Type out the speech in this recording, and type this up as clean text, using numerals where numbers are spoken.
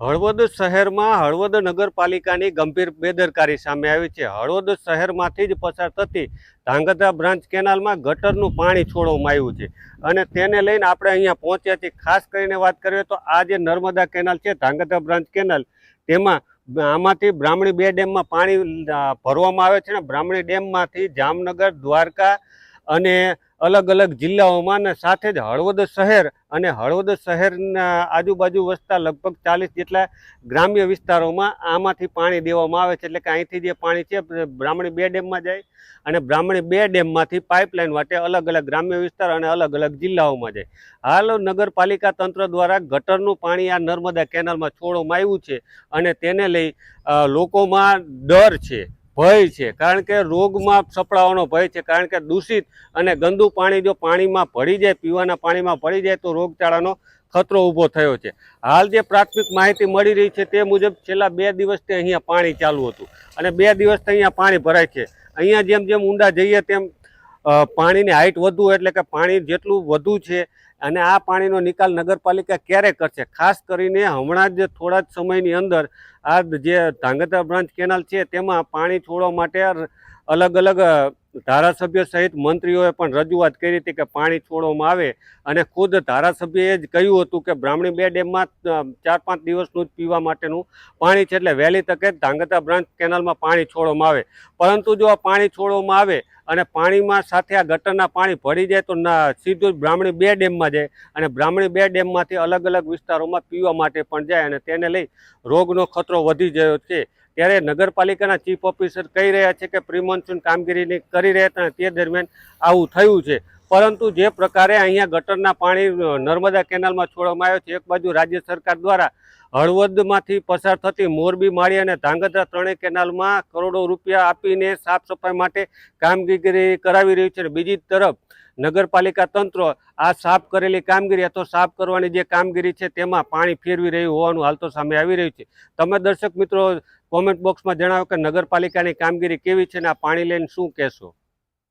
હળવદ શહેરમાં હળવદ નગરપાલિકાની ગંભીર બેદરકારી સામે આવી છે। હળવદ શહેરમાંથી જ પસાર થતી ધાંગધ્રા બ્રાન્ચ કેનાલમાં ગટરનું પાણી છોડવામાં આવ્યું છે અને તેને લઈને આપણે અહીંયા પહોંચ્યા છીએ। ખાસ કરીને વાત કરીએ તો આ જે નર્મદા કેનાલ છે, ધાંગધ્રા બ્રાન્ચ કેનાલ, તેમાં આમાંથી બ્રાહ્મણી 2 ડેમમાં પાણી ભરવામાં આવે છે ને બ્રાહ્મણી ડેમમાંથી જામનગર, દ્વારકા અને અલગ અલગ જિલ્લાઓમાં ને સાથે જ હળવદ શહેર અને હળવદ શહેરના આજુબાજુ વસતા લગભગ 40 જેટલા ગ્રામ્ય વિસ્તારોમાં આમાંથી પાણી દેવામાં આવે છે। એટલે કે અહીંથી જે પાણી છે બ્રાહ્મણી 2 ડેમમાં જાય અને બ્રાહ્મણી 2 ડેમમાંથી પાઇપલાઇન માટે અલગ અલગ ગ્રામ્ય વિસ્તાર અને અલગ અલગ જિલ્લાઓમાં જાય। હાલ નગરપાલિકા તંત્ર દ્વારા ગટરનું પાણી આ નર્મદા કેનાલમાં છોડવામાં આવ્યું છે અને તેને લઈ લોકોમાં ડર છે, ભય છે, કારણ કે રોગમાં સપડાવાનો ભય છે। કારણ કે દૂષિત અને ગંદુ પાણી જો પાણીમાં ભળી જાય, પીવાના પાણીમાં ભળી જાય તો રોગચાળાનો ખતરો ઊભો થયો છે। હાલ જે પ્રાથમિક માહિતી મળી રહી છે તે મુજબ છેલ્લા 2 દિવસથી અહીંયા પાણી ચાલુ હતું અને 2 દિવસથી અહીંયા પાણી ભરાય છે। અહીંયા જેમ જેમ ઊંડા જઈએ તેમ પાણીની હાઇટ વધુ, એટલે કે પાણી જેટલું વધુ છે અને આ પાણીનો નિકાલ નગરપાલિકા ક્યારે કરશે? ખાસ કરીને હમણાં જ થોડા જ સમયની અંદર આ જે ધાંગધ્રા બ્રાન્ચ કેનાલ છે તેમાં પાણી છોડવા માટે અલગ અલગ ધારાસભ્ય સહિત મંત્રીઓએ પણ રજૂઆત કરી હતી કે પાણી છોડવામાં આવે અને ખુદ ધારાસભ્યએ જ કહ્યું હતું કે બ્રાહ્મણી 2 ડેમમાં 4-5 દિવસનું જ પીવા માટેનું પાણી છે, એટલે વહેલી તકે ધાંગધ્રા બ્રાન્ચ કેનાલમાં પાણી છોડવામાં આવે। પરંતુ જો આ પાણી છોડવામાં આવે અને પાણીમાં સાથે આ ગટરના પાણી ભળી જાય તો સીધું જ બ્રાહ્મણી 2 ડેમમાં જાય અને બ્રાહ્મણી 2 ડેમમાંથી અલગ અલગ વિસ્તારોમાં પીવા માટે પણ જાય અને તેને લઈ રોગનો ખતરો વધી ગયો છે। ત્યારે નગરપાલિકાના ચીફ ઓફિસર કહી રહ્યા છે કે પ્રિમોન્સૂન કામગીરી કરી રહ્યા હતા અને તે દરમિયાન આવું થયું છે। પરંતુ જે પ્રકારે અહીંયા ગટરના પાણી નર્મદા કેનાલમાં છોડવામાં આવ્યો છે, એક બાજુ રાજ્ય સરકાર દ્વારા હળવદમાંથી પસાર થતી મોરબી, માળી અને ધાંગધ્રા 3 કેનાલમાં કરોડો રૂપિયા આપીને સાફ સફાઈ માટે કામગીરી કરાવી રહ્યું છે, બીજી તરફ નગરપાલિકા તંત્ર આ સાફ કરેલી કામગીરી અથવા સાફ કરવાની જે કામગીરી છે તેમાં પાણી ફેરવી રહ્યું હોવાનું હાલ તો સામે આવી રહ્યું છે। તમે દર્શક મિત્રો કોમેન્ટ બોક્સમાં જણાવો કે નગરપાલિકાની કામગીરી કેવી છે અને આ પાણી લઈને શું કહેશો?